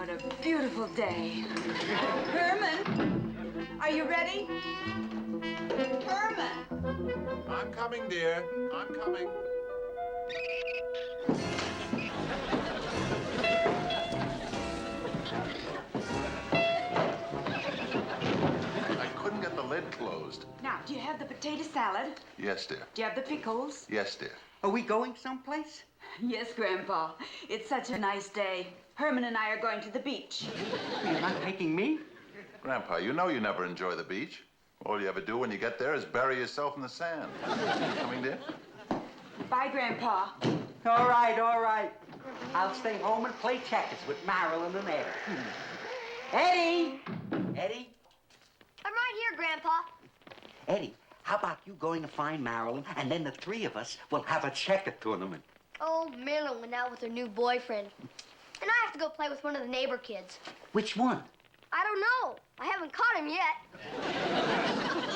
what a beautiful day. Herman, are you ready? Herman! I'm coming, dear. I'm coming. I couldn't get the lid closed. Now, do you have the potato salad? Yes, dear. Do you have the pickles? Yes, dear. Are we going someplace? Yes, Grandpa. It's such a nice day. Herman and I are going to the beach. You're not taking me? Grandpa, you know you never enjoy the beach. All you ever do when you get there is bury yourself in the sand. Coming, dear? Bye, Grandpa. All right, all right. I'll stay home and play checkers with Marilyn and Eddie. Eddie! Eddie? I'm right here, Grandpa. Eddie, how about you going to find Marilyn, and then the three of us will have a checker tournament? Oh, Marilyn went out with her new boyfriend. And I have to go play with one of the neighbor kids. Which one? I don't know. I haven't caught him yet.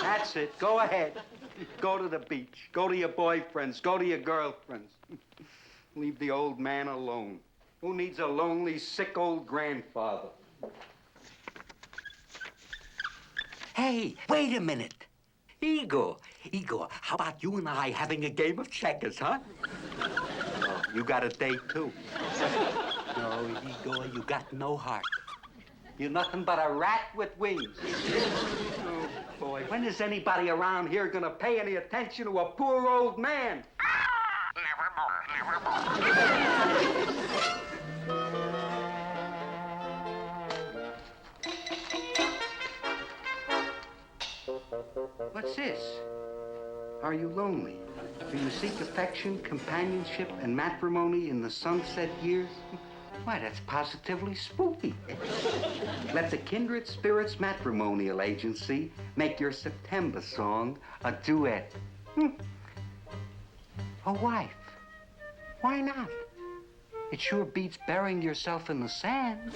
That's it. Go ahead. Go to the beach. Go to your boyfriends. Go to your girlfriends. Leave the old man alone. Who needs a lonely, sick old grandfather? Hey, wait a minute. Igor, how about you and I having a game of checkers, huh? Oh, you got a date, too. No, Igor, you got no heart. You're nothing but a rat with wings. Oh, boy, when is anybody around here gonna pay any attention to a poor old man? What's this? Are you lonely? Do you seek affection, companionship, and matrimony in the sunset years? Why, that's positively spooky. Let the Kindred Spirits Matrimonial Agency make your September song a duet. A wife. Why not? It sure beats burying yourself in the sand.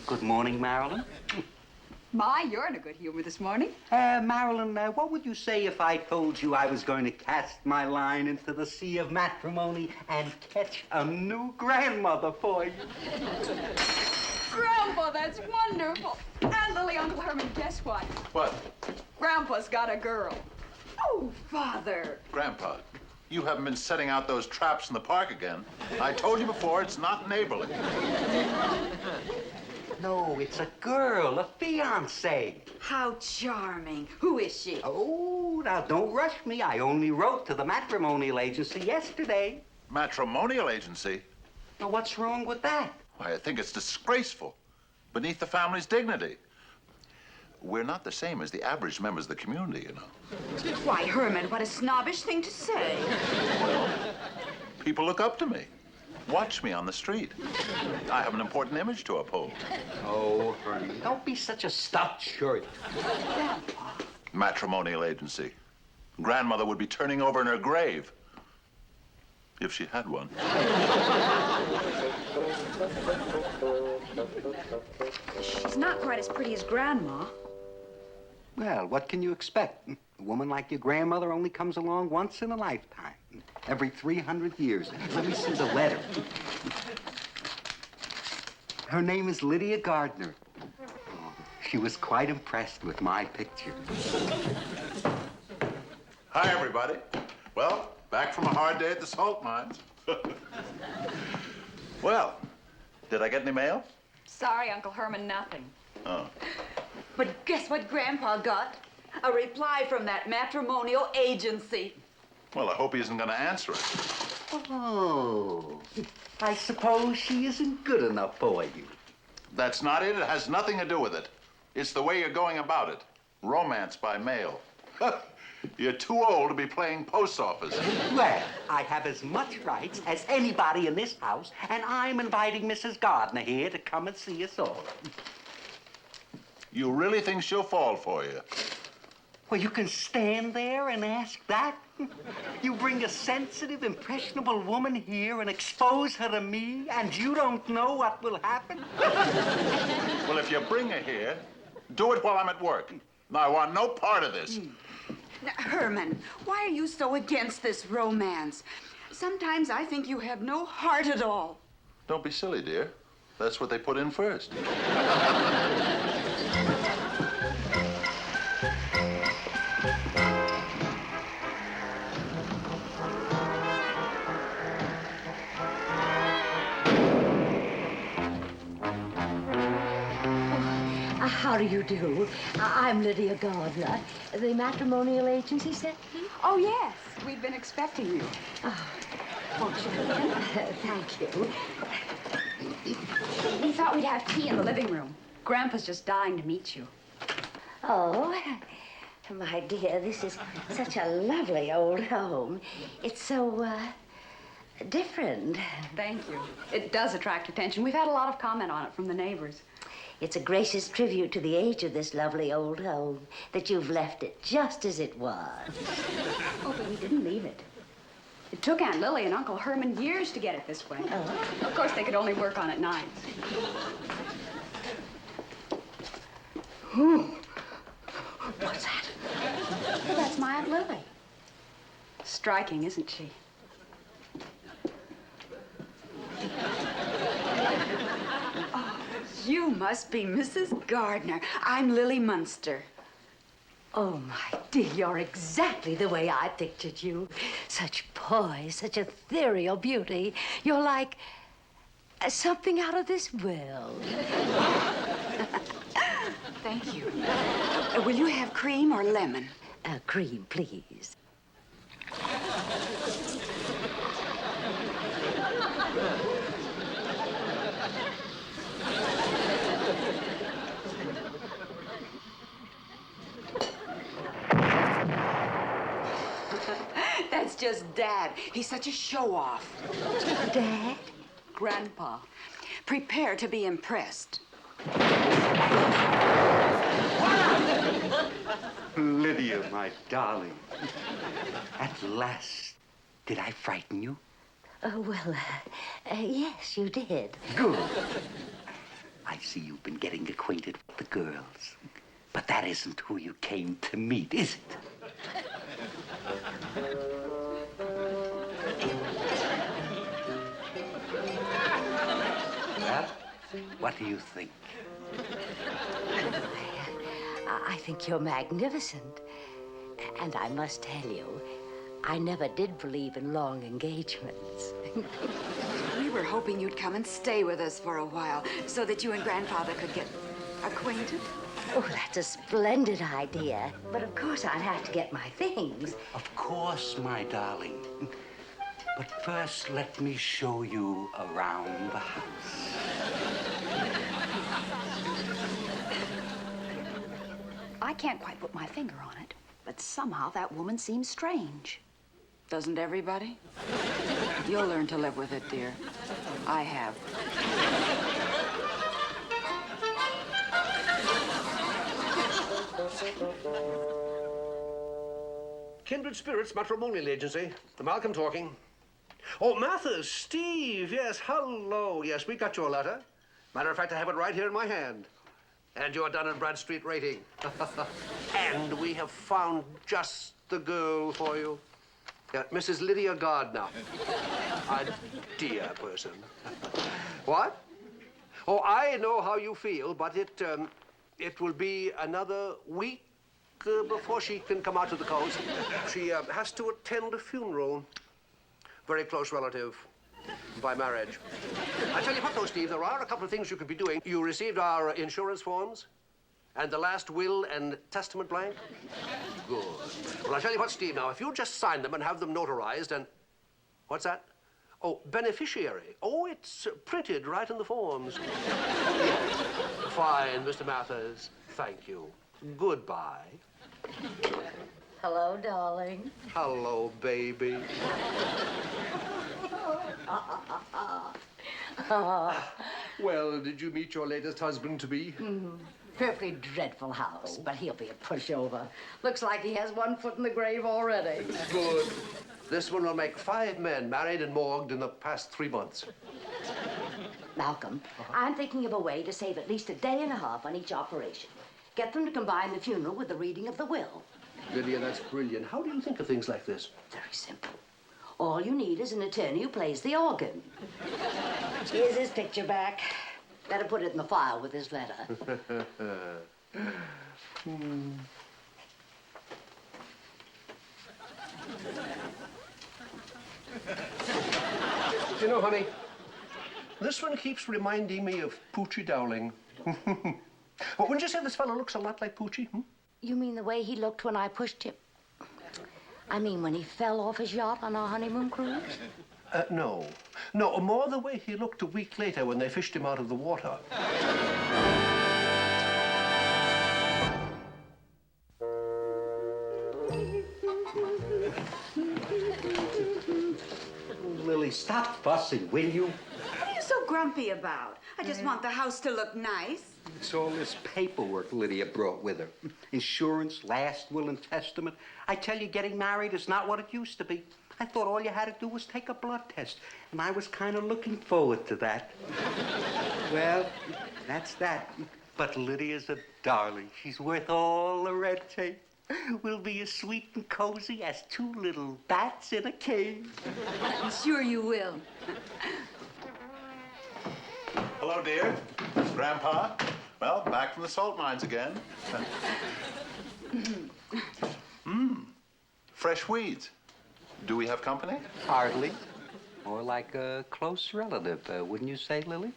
Good morning, Marilyn. My, you're in a good humor this morning. Marilyn, what would you say if I told you I was going to cast my line into the sea of matrimony and catch a new grandmother for you? Grandpa, that's wonderful. And Lily, Uncle Herman, guess what? What? Grandpa's got a girl. Oh, Father. Grandpa, you haven't been setting out those traps in the park again. I told you before, it's not neighborly. No, it's a girl, a fiancée. How charming. Who is she? Oh, now don't rush me. I only wrote to the matrimonial agency yesterday. Matrimonial agency? Now, what's wrong with that? Why, I think it's disgraceful. Beneath the family's dignity. We're not the same as the average members of the community, you know. Why, Herman, what a snobbish thing to say. People look up to me. Watch me on the street. I have an important image to uphold. Oh, Herman, don't be such a stuffed shirt. Grandpa. Matrimonial agency. Grandmother would be turning over in her grave. If she had one. She's not quite as pretty as Grandma. Well, what can you expect? A woman like your grandmother only comes along once in a lifetime. Every 300 years. Let me see the letter. Her name is Lydia Gardner. She was quite impressed with my picture. Hi, everybody. Well, back from a hard day at the salt mines. Well, did I get any mail? Sorry, Uncle Herman, nothing. Oh. But guess what Grandpa got? A reply from that matrimonial agency. Well, I hope he isn't going to answer it. Oh, I suppose she isn't good enough for you. That's not it. It has nothing to do with it. It's the way you're going about it. Romance by mail. You're too old to be playing post office. Well, I have as much rights as anybody in this house, and I'm inviting Mrs. Gardner here to come and see us all. You really think she'll fall for you? Well, you can stand there and ask that? You bring a sensitive, impressionable woman here and expose her to me, and you don't know what will happen? Well, if you bring her here, do it while I'm at work. Now, I want no part of this. Now, Herman, why are you so against this romance? Sometimes I think you have no heart at all. Don't be silly, dear. That's what they put in first. How do you do? I'm Lydia Gardner. The matrimonial agency sent me? Oh, yes. We've been expecting you. Won't you come in? Thank you. We thought we'd have tea in the living room. Grandpa's just dying to meet you. Oh, my dear, this is such a lovely old home. It's so, different. Thank you. It does attract attention. We've had a lot of comment on it from the neighbors. It's a gracious tribute to the age of this lovely old home that you've left it just as it was. Oh, but we didn't leave it. It took Aunt Lily and Uncle Herman years to get it this way. Oh. Of course, they could only work on it nights. What's that? Well, that's my Aunt Lily. Striking, isn't she? Oh, you must be Mrs. Gardner. I'm Lily Munster. Oh, my dear, you're exactly the way I pictured you. Such poise, such ethereal beauty. You're like something out of this world. Thank you. Will you have cream or lemon? Cream, please. That's just Dad. He's such a show-off. Dad? Grandpa. Prepare to be impressed. Lydia, my darling. At last. Did I frighten you? Well, yes, you did. Good. I see you've been getting acquainted with the girls. But that isn't who you came to meet, is it? Well, what do you think? I think you're magnificent. And I must tell you, I never did believe in long engagements. We were hoping you'd come and stay with us for a while so that you and Grandfather could get acquainted. Oh, that's a splendid idea. But of course I'd have to get my things. Of course, my darling. But first, let me show you around the house. I can't quite put my finger on it, but somehow that woman seems strange. Doesn't everybody? You'll learn to live with it, dear. I have. Kindred Spirits Matrimonial Agency. The Malcolm talking. Oh, Mathers, Steve, yes, hello. Yes, we got your letter. Matter of fact, I have it right here in my hand. And you're Dun and Bradstreet rating. And we have found just the girl for you. Mrs. Lydia Gardner. A dear person. What? Oh, I know how you feel, but it will be another week before she can come out to the coast. She has to attend a funeral. Very close relative by marriage. I tell you what, though, Steve, there are a couple of things you could be doing. You received our insurance forms and the last will and testament blank? Good. Well, I tell you what, Steve, now, if you just sign them and have them notarized and... What's that? Oh, beneficiary. Oh, it's printed right in the forms. Yes. Fine, Mr. Mathers. Thank you. Goodbye. Hello, darling. Hello, baby. Well, did you meet your latest husband-to-be? Perfectly dreadful house, but he'll be a pushover. Looks like he has one foot in the grave already. Good. This one will make 5 men married and morgued in the past 3 months. Malcolm, I'm thinking of a way to save at least a day and a half on each operation. Get them to combine the funeral with the reading of the will. Lydia, that's brilliant. How do you think of things like this? Very simple. All you need is an attorney who plays the organ. Here's his picture back. Better put it in the file with his letter. You know, honey, this one keeps reminding me of Poochie Dowling. Well, wouldn't you say this fellow looks a lot like Poochie? You mean the way he looked when I pushed him? I mean when he fell off his yacht on our honeymoon cruise? No. No, more the way he looked a week later when they fished him out of the water. Lily, stop fussing, will you? What are you so grumpy about? I just want the house to look nice. It's all this paperwork Lydia brought with her. Insurance, last will and testament. I tell you, getting married is not what it used to be. I thought all you had to do was take a blood test, and I was kind of looking forward to that. Well, that's that. But Lydia's a darling. She's worth all the red tape. We'll be as sweet and cozy as 2 little bats in a cage. I'm sure you will. Hello, dear. Grandpa. Well, back from the salt mines again. Fresh weeds. Do we have company? Hardly. More like a close relative, wouldn't you say, Lily?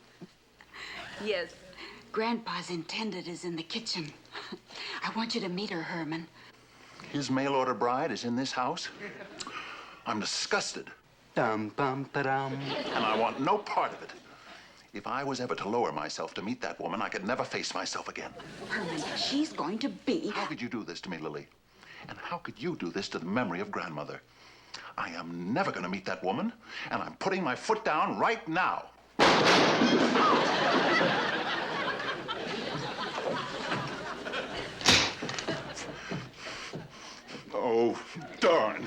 Yes. Grandpa's intended is in the kitchen. I want you to meet her, Herman. His mail-order bride is in this house? I'm disgusted. Dum-bum-ba-dum. And I want no part of it. If I was ever to lower myself to meet that woman, I could never face myself again. Herman, she's going to be... How could you do this to me, Lily? And how could you do this to the memory of grandmother? I am never going to meet that woman, and I'm putting my foot down right now. Oh, darn.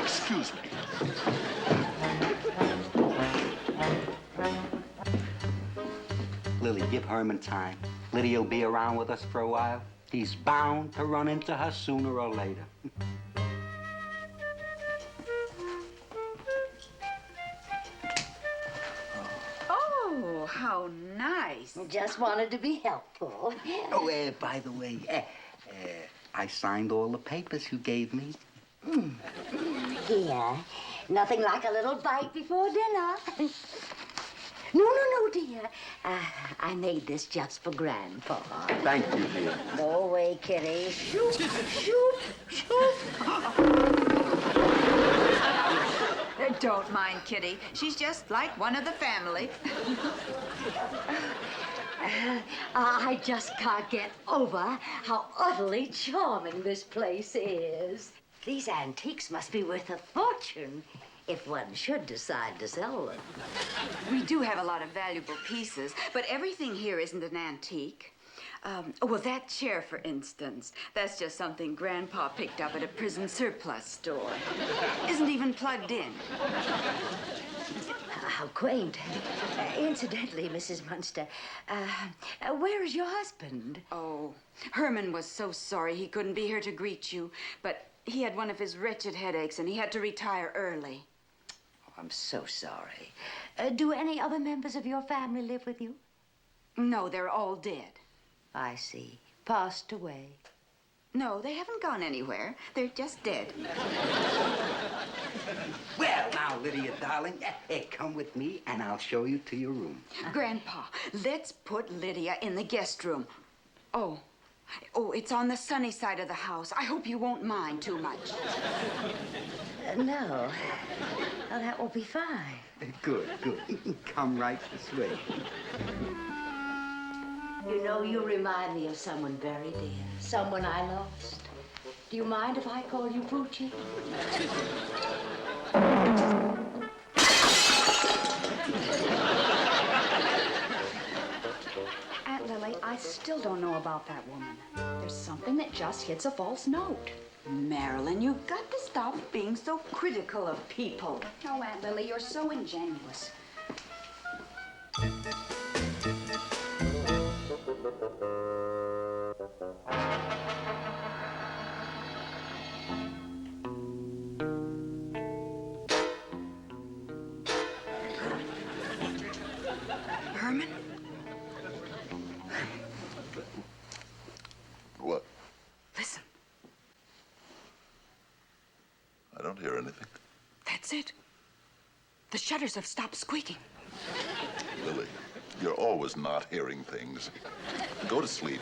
Excuse me. Lily, give Herman time. Lydia'll be around with us for a while. He's bound to run into her sooner or later. Oh, how nice. Just wanted to be helpful. Oh, by the way, I signed all the papers you gave me. Here. Nothing like a little bite before dinner. No, dear. I made this just for Grandpa. Thank you, dear. Go away, Kitty. Shoot, shoot, shoot. Don't mind Kitty. She's just like one of the family. I just can't get over how utterly charming this place is. These antiques must be worth a fortune if one should decide to sell them. We do have a lot of valuable pieces, but everything here isn't an antique. Well, that chair, for instance, that's just something Grandpa picked up at a prison surplus store. Isn't even plugged in. How quaint. Incidentally, Mrs. Munster, where is your husband? Oh, Herman was so sorry he couldn't be here to greet you, but he had one of his wretched headaches and he had to retire early. Oh, I'm so sorry. Do any other members of your family live with you? No, they're all dead. I see. Passed away. No, they haven't gone anywhere. They're just dead. Well, now, Lydia, darling, come with me and I'll show you to your room. Grandpa, let's put Lydia in the guest room. Oh, it's on the sunny side of the house. I hope you won't mind too much. No. Oh, that will be fine. Good, good. Come right this way. You know, you remind me of someone very dear. Someone I lost. Do you mind if I call you Poochie? Aunt Lily, I still don't know about that woman. There's something that just hits a false note. Marilyn, you've got to stop being so critical of people. No, Aunt Lily, you're so ingenuous. Herman? What? Listen, I don't hear anything. that's it. The shutters have stopped squeaking. Lily, you're always not hearing things. Go to sleep.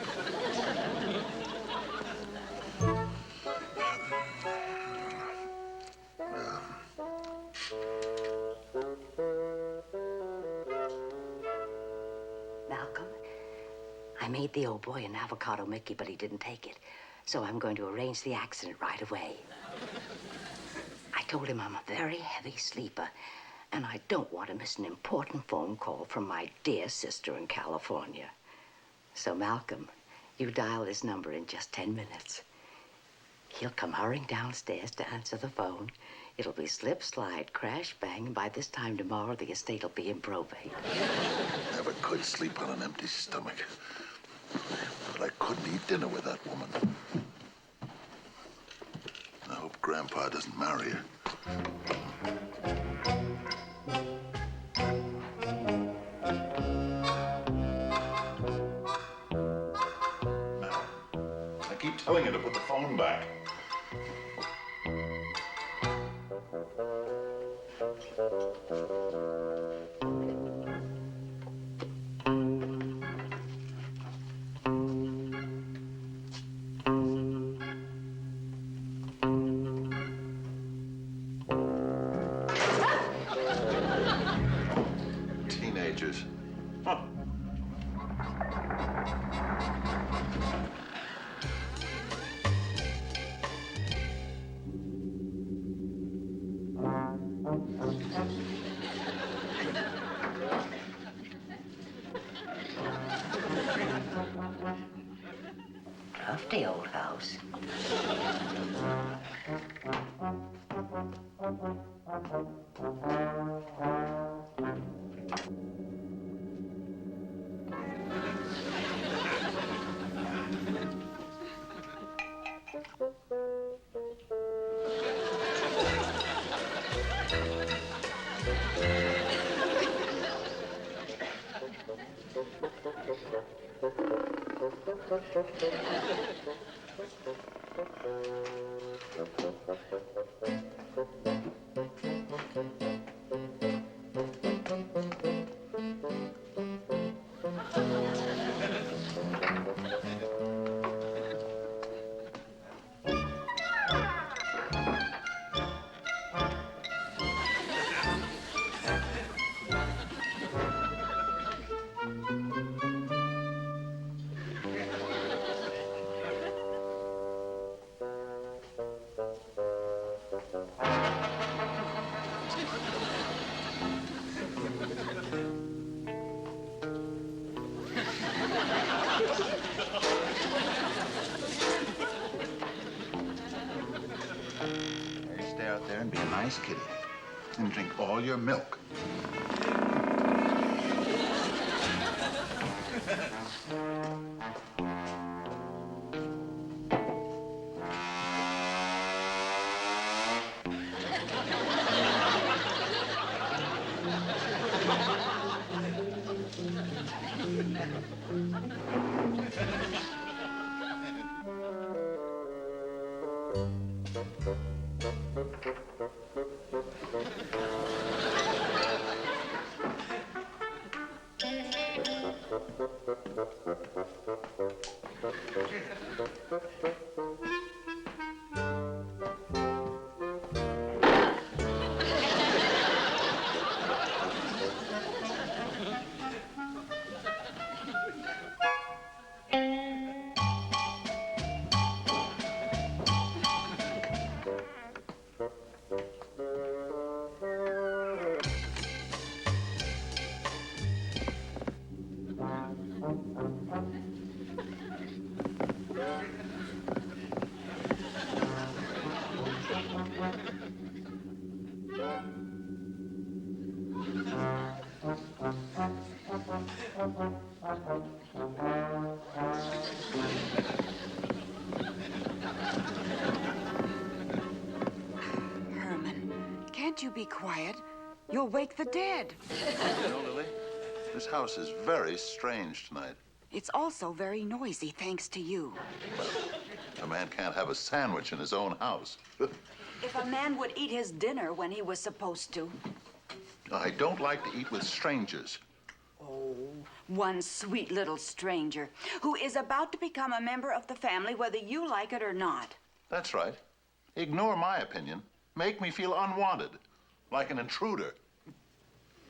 Malcolm, I made the old boy an avocado Mickey, but he didn't take it. So I'm going to arrange the accident right away. I told him I'm a very heavy sleeper, and I don't want to miss an important phone call from my dear sister in California. So, Malcolm, you dial his number in just 10 minutes. He'll come hurrying downstairs to answer the phone. It'll be slip, slide, crash, bang, and by this time tomorrow, the estate will be in probate. Never could sleep on an empty stomach. But I couldn't eat dinner with that woman. I hope Grandpa doesn't marry her. I keep telling you to put the phone back. Teenagers. Huh. Crafty old house. Stay out there and be a nice kitty. And drink all your milk. you be quiet? You'll wake the dead. You know, Lily, this house is very strange tonight. It's also very noisy, thanks to you. A man can't have a sandwich in his own house. If a man would eat his dinner when he was supposed to. I don't like to eat with strangers. Oh, one sweet little stranger who is about to become a member of the family whether you like it or not. That's right. Ignore my opinion. Make me feel unwanted, like an intruder.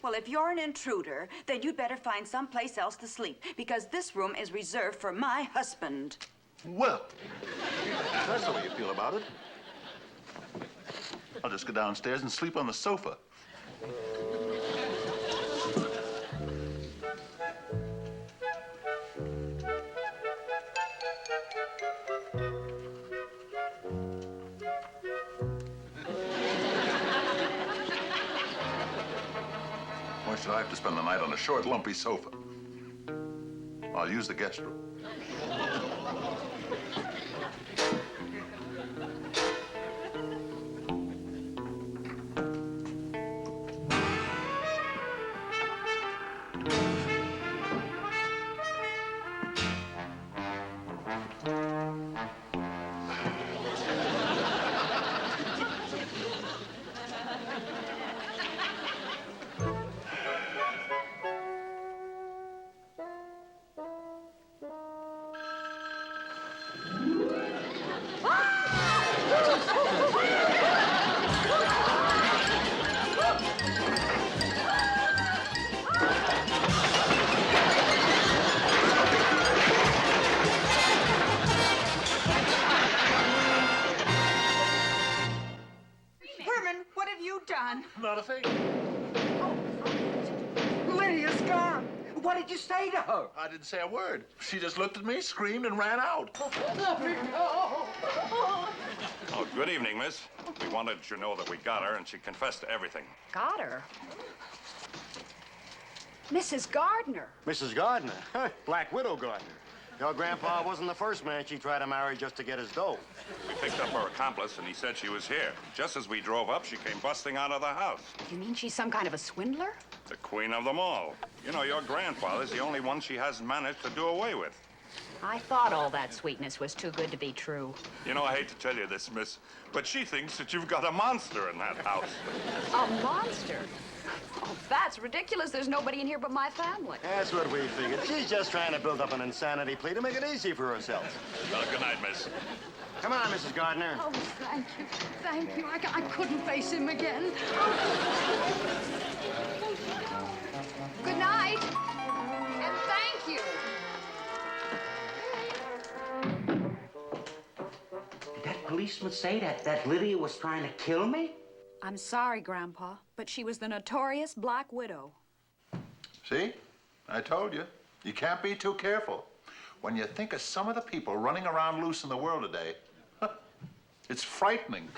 Well, if you're an intruder, then you'd better find someplace else to sleep, because this room is reserved for my husband. Well, that's the way you feel about it. I'll just go downstairs and sleep on the sofa. Why should I have to spend the night on a short, lumpy sofa? I'll use the guest room. Herman, what have you done? Not a thing. Lydia's gone. What did you say to her? I didn't say a word. She just looked at me, screamed, and ran out. Oh, good evening, miss. We wanted you to know that we got her, and she confessed to everything. Got her. Mrs. Gardner. Mrs. Gardner? Black Widow Gardner. Your grandpa wasn't the first man she tried to marry just to get his dough. We picked up her accomplice, and he said she was here. Just as we drove up, she came busting out of the house. You mean she's some kind of a swindler? The queen of them all. You know, your grandfather's the only one she hasn't managed to do away with. I thought all that sweetness was too good to be true. You know, I hate to tell you this, miss, but she thinks that you've got a monster in that house. A monster? Oh, that's ridiculous. There's nobody in here but my family. That's what we figured. She's just trying to build up an insanity plea to make it easy for herself. Well, good night, miss. Come on, Mrs. Gardner. Oh, thank you. Thank you. I couldn't face him again. Good night. And thank you. Did that policeman say that Lydia was trying to kill me? I'm sorry, Grandpa, but she was the notorious Black Widow. See? I told you. You can't be too careful. When you think of some of the people running around loose in the world today, it's frightening.